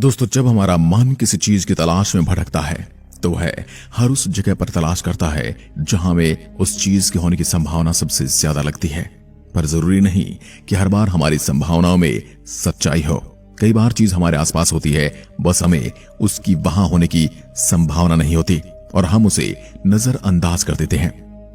दोस्तों, जब हमारा मन किसी चीज की तलाश में भटकता है तो वह हर उस जगह पर तलाश करता है जहां में उस चीज के होने की संभावना सबसे ज्यादा लगती है। पर जरूरी नहीं कि हर बार हमारी संभावनाओं में सच्चाई हो। कई बार चीज हमारे आसपास होती है, बस हमें उसकी वहां होने की संभावना नहीं होती और हम उसे नजरअंदाज कर देते हैं।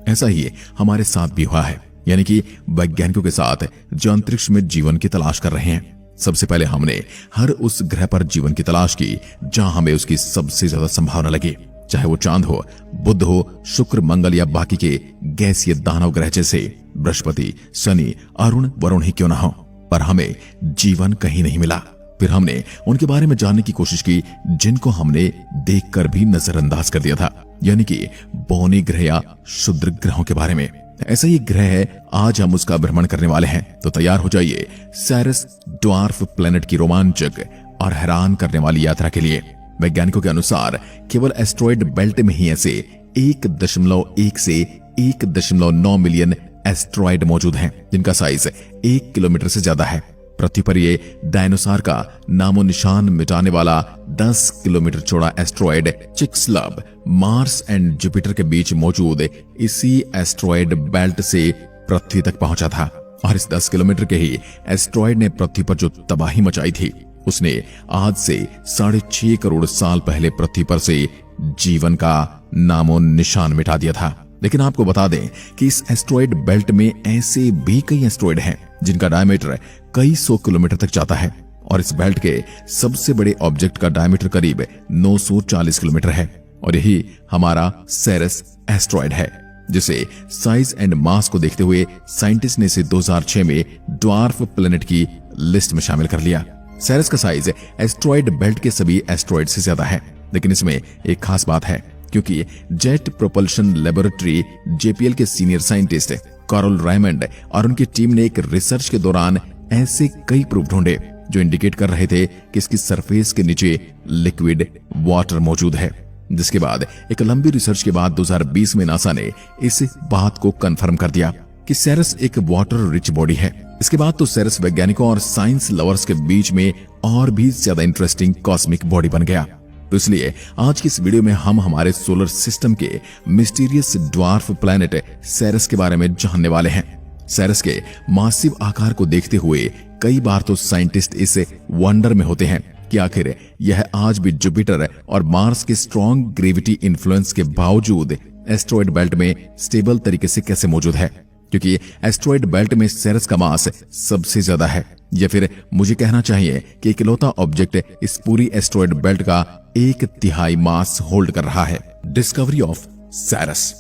ऐसा ही हमारे साथ भी हुआ है, यानी कि वैज्ञानिकों के साथ जो अंतरिक्ष में जीवन की तलाश कर रहे हैं। सबसे पहले हमने हर उस ग्रह पर जीवन की तलाश की जहां हमें उसकी सबसे ज्यादा संभावना लगे, चाहे वो चांद हो, बुध हो, शुक्र, मंगल या बाकी के गैसीय दानव ग्रह जैसे बृहस्पति, शनि, अरुण, वरुण ही क्यों ना हो। पर हमें जीवन कहीं नहीं मिला। फिर हमने उनके बारे में जानने की कोशिश की जिनको हमने देखकर भी नजरअंदाज कर दिया था, यानी कि बौने ग्रह या क्षुद्र ग्रहों के बारे में। ऐसा ही ग्रह है, आज हम उसका भ्रमण करने वाले हैं। तो तैयार हो जाइए सेरेस ड्वार्फ प्लैनेट की रोमांचक और हैरान करने वाली यात्रा के लिए। वैज्ञानिकों के अनुसार केवल एस्ट्रॉयड बेल्ट में ही ऐसे 1.1 से 1.9 मिलियन एस्ट्रॉयड मौजूद हैं, जिनका साइज 1 किलोमीटर से ज्यादा है। पृथ्वी पर ये डायनासोर का नामो निशान मिटाने वाला 10 किलोमीटर चौड़ा एस्ट्रॉयड चिक्सलब मार्स एंड जुपिटर के बीच मौजूद इसी एस्ट्रॉयड बेल्ट से पृथ्वी तक पहुंचा था। और इस 10 किलोमीटर के ही एस्ट्रॉयड ने पृथ्वी पर जो तबाही मचाई थी, उसने आज से 6.5 करोड़ साल पहले पृथ्वी पर से जीवन का नामो निशान मिटा दिया था। लेकिन आपको बता दें कि इस एस्ट्रॉयड बेल्ट में ऐसे भी कई एस्ट्रॉयड हैं जिनका डायमीटर कई 100 किलोमीटर तक जाता है। और इस बेल्ट के सबसे बड़े ऑब्जेक्ट का डायमीटर करीब 940 किलोमीटर है। और यही हमारा सेरेस एस्ट्रॉयड है, जिसे साइज एंड मास को देखते हुए साइंटिस्ट ने इसे 2006 में ड्वार्फ प्लैनेट की लिस्ट में शामिल कर लिया। सेरेस का साइज एस्ट्रॉयड बेल्ट के सभी एस्ट्रॉयड से ज्यादा है। लेकिन इसमें एक खास बात है, क्योंकि जेट प्रोपल्शन लेबोरेटरी जेपीएल के सीनियर साइंटिस्ट कार्ल रायमंड और उनकी टीम ने एक रिसर्च के दौरान ऐसे कई प्रूफ ढूंढे जो इंडिकेट कर रहे थे कि इसकी सरफेस के नीचे लिक्विड वाटर मौजूद है। जिसके बाद एक लंबी रिसर्च के बाद 2020 में नासा ने इस बात को कंफर्म कर दिया कि सेरेस एक वाटर रिच बॉडी है। इसके बाद तो सेरेस वैज्ञानिकों और साइंस लवर्स के बीच में और भी ज्यादा इंटरेस्टिंग कॉस्मिक बॉडी बन गया। तो इसलिए आज की इस वीडियो में हम हमारे सोलर सिस्टम के मिस्टीरियस ड्वार्फ प्लैनेट सेरेस के बारे में जानने वाले हैं। सेरेस के मासिव आकार को देखते हुए कई बार तो साइंटिस्ट इस वंडर में होते हैं कि आखिर यह आज भी जुपिटर और मार्स के स्ट्रॉन्ग ग्रेविटी इन्फ्लुएंस के बावजूद एस्ट्रॉयड बेल्ट में स्टेबल तरीके से कैसे मौजूद है, क्योंकि एस्ट्रॉयड बेल्ट में सेरेस का मास सबसे ज्यादा है। या फिर मुझे कहना चाहिए कि इकलौता ऑब्जेक्ट इस पूरी एस्ट्रॉयड बेल्ट का 1/3 मास होल्ड कर रहा है। Discovery of Ceres.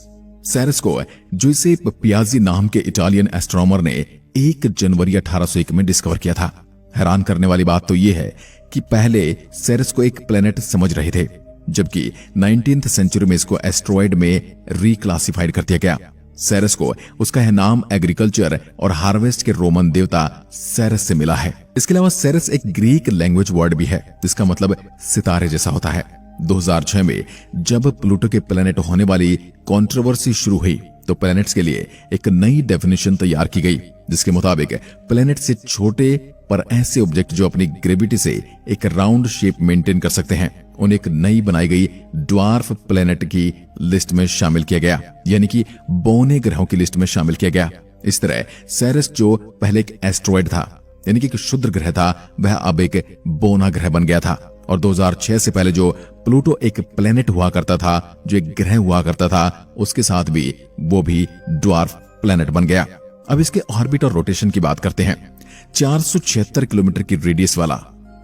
सेरेस को जुसेप पियाजी नाम के इटालियन एस्ट्रोनॉमर ने 1 जनवरी 1801 में डिस्कवर किया था। हैरान करने वाली बात तो यह है कि पहले सेरेस को एक प्लेनेट समझ रहे थे, जबकि 19th सेंचुरी में इसको एस्ट्रॉयड में रिक्लासिफाइड कर दिया गया। सेरेस को उसका यह नाम एग्रीकल्चर और हार्वेस्ट के रोमन देवता सेरेस से मिला है। इसके अलावा सेरेस एक ग्रीक लैंग्वेज वर्ड भी है, जिसका मतलब सितारे जैसा होता है। 2006 में जब प्लूटो के प्लैनेट होने वाली कंट्रोवर्सी शुरू हुई तो प्लैनेट्स के लिए एक नई डेफिनेशन तैयार की गई, जिसके मुताबिक प्लैनेट से छोटे पर ऐसे ऑब्जेक्ट जो अपनी ग्रेविटी से एक राउंड शेप मेंटेन कर सकते हैं, उन्हें एक नई बनाई गई ड्वार्फ प्लैनेट की लिस्ट में शामिल किया गया, यानी कि बौने ग्रहों की लिस्ट में शामिल किया गया। इस तरह सेरेस जो पहले एक एस्ट्रॉयड था, यानी कि एक क्षुद्र ग्रह था, वह अब एक बौना ग्रह बन गया था। और 2006 से पहले जो प्लूटो एक प्लैनेट हुआ करता था, जो एक ग्रह हुआ करता था, उसके साथ भी वो भी ड्वार्फ प्लैनेट बन गया। अब इसके ऑर्बिट और रोटेशन की बात करते हैं। 476 किलोमीटर की रेडियस वाला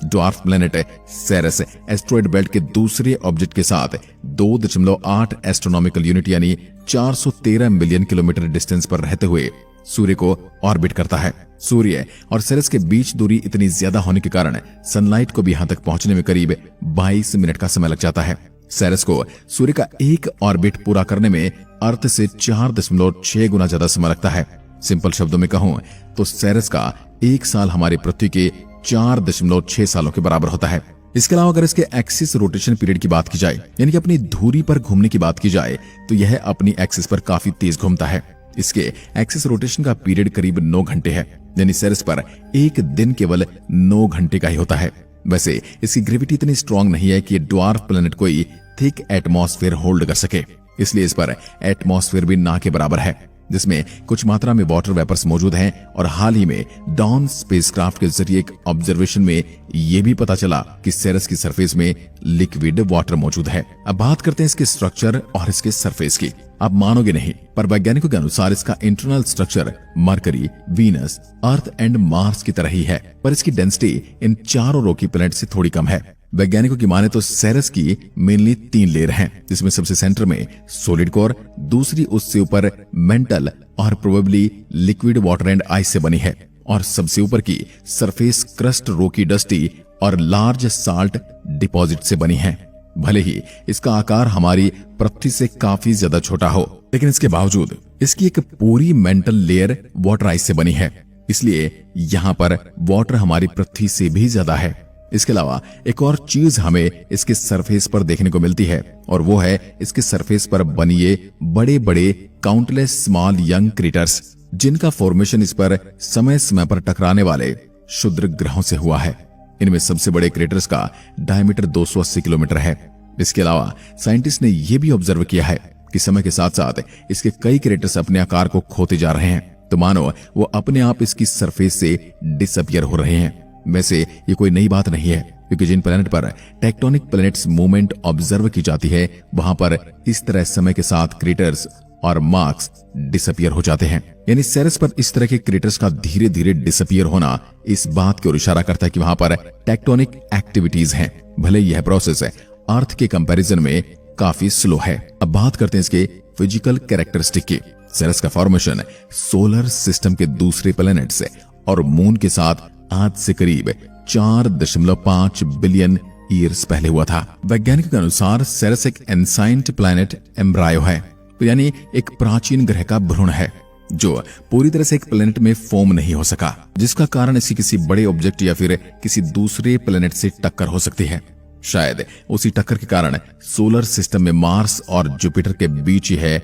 dwarf planet Ceres asteroid belt के दूसरे ऑब्जेक्ट के साथ 2.8 एस्ट्रोनॉमिकल यूनिट यानी 413 मिलियन किलोमीटर डिस्टेंस पर रहते हुए सूर्य को ऑर्बिट करता है। सूर्य और सेरेस के बीच दूरी इतनी ज्यादा होने के कारण सनलाइट को भी यहां तक पहुंचने में करीब 22 मिनट का समय लग जाता है। सेरेस को सूर्य का एक ऑर्बिट पूरा करने में अर्थ से 4.6 गुना ज्यादा समय लगता है। सिंपल शब्दों में कहूं तो सेरेस का एक साल हमारी पृथ्वी के 4.6 सालों के बराबर होता है। इसके अलावा अगर इसके एक्सिस रोटेशन पीरियड की बात की जाए, यानी कि अपनी धुरी पर घूमने की बात की जाए, तो यह अपनी एक्सिस पर काफी तेज घूमता है। इसके एक्सिस रोटेशन का पीरियड करीब 9 घंटे है, यानी सेरेस पर एक दिन केवल 9 घंटे का ही होता है। वैसे इसकी ग्रेविटी इतनी स्ट्रांग नहीं है कि ड्वार्फ प्लेनेट कोई थिक एटमॉस्फेयर होल्ड कर सके, इसलिए इस पर एटमॉस्फेयर भी ना के बराबर है, जिसमें कुछ मात्रा में वाटर वेपर्स मौजूद हैं। और हाल ही में डॉन स्पेसक्राफ्ट के जरिए एक ऑब्जर्वेशन में यह भी पता चला कि सेरस की सरफेस में लिक्विड वाटर मौजूद है। अब बात करते हैं इसके स्ट्रक्चर और इसके सरफेस की। आप मानोगे नहीं, पर वैज्ञानिकों के अनुसार इसका internal structure mercury, Venus, earth and Mars की तरह ही है, पर इसकी डेंसिटी इन चारों रॉकी प्लैनेट से थोड़ी कम है। वैज्ञानिकों की माने तो सेरस की मेनली 3 लेयर हैं, जिसमें सबसे सेंटर में सॉलिड कोर, दूसरी उससे ऊपर मेंटल और probably liquid water and ice से बनी है, और सबसे ऊपर की सरफेस क्रस्ट रॉकी डस्टी और लार्ज साल्ट डिपॉजिट से बनी है। भले ही इसका आकार हमारी पृथ्वी से काफी ज्यादा छोटा हो, लेकिन इसके बावजूद इसकी एक पूरी मेंटल लेयर वाटर आइस से बनी है, इसलिए यहाँ पर वाटर हमारी पृथ्वी से भी ज्यादा है। इसके अलावा एक और चीज हमें इसके सरफेस पर देखने को मिलती है, और वो है इसके सरफेस पर बनी ये बड़े बड़े काउंटलेस स्मॉल यंग क्रिएटर्स, जिनका फॉर्मेशन इस पर समय समय पर टकराने वाले क्षुद्र ग्रहों से हुआ है। इनमें सबसे बड़े क्रेटर्स का डायमीटर 280 किलोमीटर है। इसके अलावा साइंटिस्ट ने यह भी ऑब्जर्व किया है कि समय के साथ साथ इसके कई क्रेटर्स अपने आकार को खोते जा रहे हैं, तो मानो वो अपने आप इसकी सरफेस से डिसअपियर हो रहे हैं। वैसे ये कोई नई बात नहीं है, क्योंकि जिन प्लेनेट पर टेक्टोनिक प्लेनेट्स मूवमेंट ऑब्जर्व की जाती है, वहां पर इस तरह समय के साथ क्रेटर्स और मार्क्स डिसअपियर हो जाते हैं। यानी सेरस पर इस तरह के क्रेटर्स का धीरे धीरे डिसअपियर होना इस बात की ओर इशारा करता है कि वहां पर टेक्टोनिक एक्टिविटीज हैं, भले यह प्रोसेस अर्थ के कंपैरिजन में काफी स्लो है। अब बात करते हैं इसके फिजिकल कैरेक्टरिस्टिक की। सेरस का फॉर्मेशन सोलर सिस्टम के दूसरे प्लेनेट्स और मून के साथ आज से करीब 4.5 बिलियन ईयर्स पहले हुआ था। वैज्ञानिकों के अनुसार सेरस एक एंसाइंट प्लैनेट एम्ब्रायो है, तो यानी एक प्राचीन ग्रह का भ्रूण है जो पूरी तरह से एक प्लेनेट में फॉर्म नहीं हो सका, जिसका कारण इसकी किसी बड़े ऑब्जेक्ट या फिर किसी दूसरे प्लेनेट से टक्कर हो सकती है। शायद उसी टक्कर के कारण सोलर सिस्टम में मार्स और जुपिटर के बीच ही है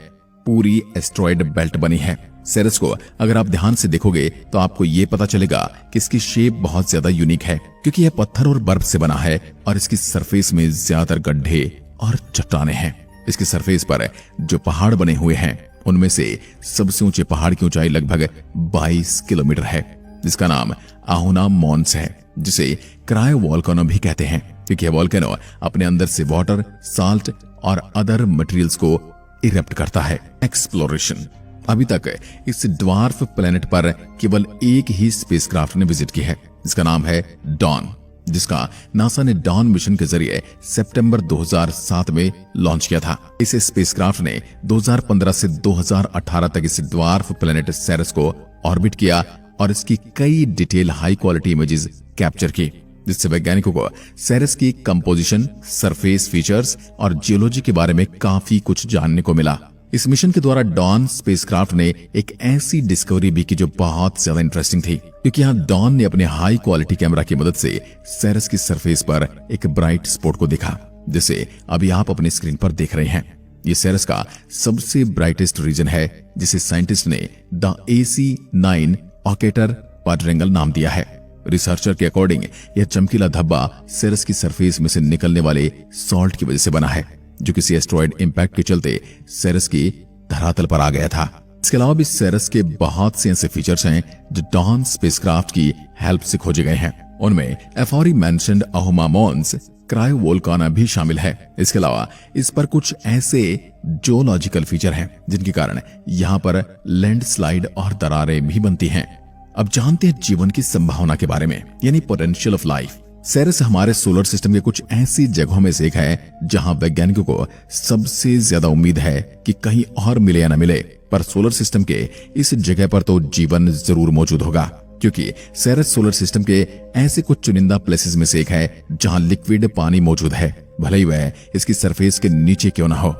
पूरी एस्ट्रॉयड बेल्ट बनी है। सेरस को अगर आप ध्यान से देखोगे तो आपको ये पता चलेगा कि इसकी शेप बहुत ज्यादा यूनिक है, क्योंकि यह पत्थर और बर्फ से बना है और इसकी सरफेस में ज्यादातर गड्ढे और चट्टाने हैं। इसकी सरफेस पर जो पहाड़ बने हुए हैं, उनमें से सबसे ऊंचे पहाड़ की ऊंचाई लगभग 22 किलोमीटर है, जिसका नाम आहुना मॉन्स है, जिसे क्रायो वोल्केनो भी कहते हैं, क्योंकि यह वोल्केनो अपने अंदर से वाटर, साल्ट और अदर मटेरियल्स को इरप्ट करता है। एक्सप्लोरेशन। अभी तक इस ड्वार्फ प्लेनेट पर केवल एक ही स्पेसक्राफ्ट ने विजिट की है, जिसका नाम है डॉन, जिसका नासा ने डॉन मिशन के जरिए सितंबर 2007 में लॉन्च किया था। इस स्पेसक्राफ्ट ने 2015 से 2018 तक इस ड्वार्फ प्लेनेट सेरस को ऑर्बिट किया और इसकी कई detail high quality images capture की, जिससे वैज्ञानिकों को सेरस की कंपोजिशन, सरफेस फीचर्स और जियोलॉजी के बारे में काफी कुछ जानने को मिला। इस मिशन के द्वारा डॉन स्पेसक्राफ्ट ने एक ऐसी डिस्कवरी भी की जो बहुत ज्यादा इंटरेस्टिंग थी, क्योंकि यहाँ डॉन ने अपने हाई क्वालिटी कैमरा की मदद से सेरस की सरफेस पर एक ब्राइट स्पॉट को देखा, जिसे अभी आप अपनी स्क्रीन पर देख रहे हैं। ये सेरस का सबसे ब्राइटेस्ट रीजन है, जिसे साइंटिस्ट ने द AC9 ऑकेटर क्वाड्रेंगल नाम दिया है। रिसर्चर के अकॉर्डिंग यह चमकीला धब्बा सेरस की सरफेस में से निकलने वाले सॉल्ट की वजह से बना है, जो किसी एस्ट्रॉयड इंपैक्ट के चलते सेरस की धरातल पर आ गया था। इसके अलावा भी सेरस के बहुत से ऐसे फीचर्स हैं जो डॉन स्पेसक्राफ्ट की हेल्प से खोजे गए हैं। उनमें एफोरी mentioned Ahuna Mons cryo volcano भी शामिल है। इसके अलावा इस पर कुछ ऐसे जियोलॉजिकल फीचर हैं जिनके कारण यहाँ पर लैंडस्लाइड और दरारें भी बनती हैं। अब जानते हैं जीवन की संभावना के बारे में, यानी पोटेंशियल ऑफ लाइफ। सेरस हमारे सोलर सिस्टम के कुछ ऐसी जगहों में से एक है जहां वैज्ञानिकों को सबसे ज्यादा उम्मीद है कि कहीं और मिले या न मिले, पर सोलर सिस्टम के इस जगह पर तो जीवन जरूर मौजूद होगा, क्योंकि सेरस सोलर सिस्टम के ऐसे कुछ चुनिंदा प्लेसेस में से एक है जहां लिक्विड पानी मौजूद है, भले ही वह इसकी सरफेस के नीचे क्यों ना हो,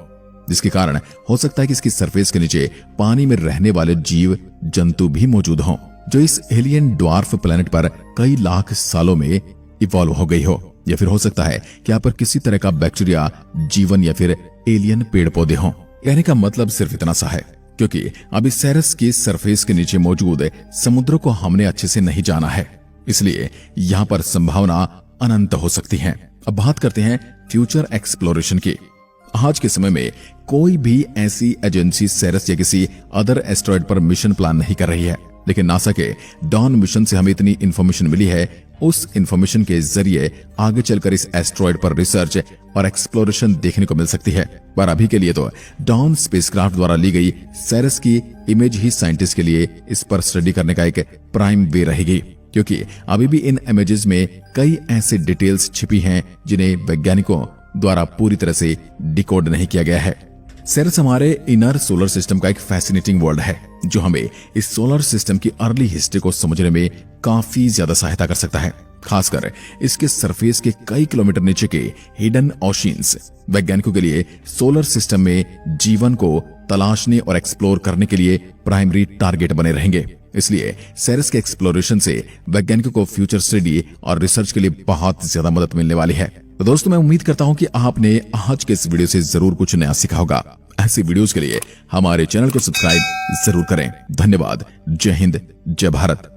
जिसके कारण हो सकता है कि इसकी सरफेस के नीचे पानी में रहने वाले जीव जंतु भी मौजूद हों, जो इस एलियन ड्वार्फ प्लेनेट पर कई लाख सालों में इवॉल्व हो गई हो, या फिर हो सकता है कि यहाँ पर किसी तरह का बैक्टीरिया जीवन या फिर एलियन पेड़ पौधे हों। कहने का मतलब सिर्फ इतना सा है, क्योंकि अभी सेरस की सरफेस के नीचे मौजूद समुद्रों को हमने अच्छे से नहीं जाना है, इसलिए यहाँ पर संभावना अनंत हो सकती हैं। अब बात करते हैं फ्यूचर एक्सप्लोरेशन की। आज के समय में कोई भी ऐसी एजेंसी सेरेस या किसी अदर एस्ट्रॉयड पर मिशन प्लान नहीं कर रही है, लेकिन नासा के डॉन मिशन से हमें इतनी इंफॉर्मेशन मिली है, उस इंफॉर्मेशन के जरिए आगे चलकर इस एस्ट्रॉयड पर रिसर्च और एक्सप्लोरेशन देखने को मिल सकती है। पर अभी के लिए तो डॉन स्पेसक्राफ्ट द्वारा ली गई सेरेस की इमेज ही साइंटिस्ट के लिए इस पर स्टडी करने का एक प्राइम वे रहेगी, क्योंकि अभी भी इन इमेजेस में कई ऐसे डिटेल्स छिपी हैं जिन्हें वैज्ञानिकों द्वारा पूरी तरह से डिकोड नहीं किया गया है। सेरेस हमारे इनर सोलर सिस्टम का एक फैसिनेटिंग वर्ल्ड है, जो हमें इस सोलर सिस्टम की अर्ली हिस्ट्री को समझने में काफी ज्यादा सहायता कर सकता है। खासकर इसके सरफेस के कई किलोमीटर नीचे के हिडन ओशियंस वैज्ञानिकों के लिए सोलर सिस्टम में जीवन को तलाशने और एक्सप्लोर करने के लिए प्राइमरी टारगेट बने रहेंगे। इसलिए सेरेस के एक्सप्लोरेशन से वैज्ञानिकों को फ्यूचर स्टडी और रिसर्च के लिए बहुत ज्यादा मदद मिलने वाली है। तो दोस्तों, मैं उम्मीद करता हूं कि आपने आज के इस वीडियो से जरूर कुछ नया सीखा होगा। ऐसी वीडियोस के लिए हमारे चैनल को सब्सक्राइब जरूर करें। धन्यवाद। जय हिंद, जय भारत।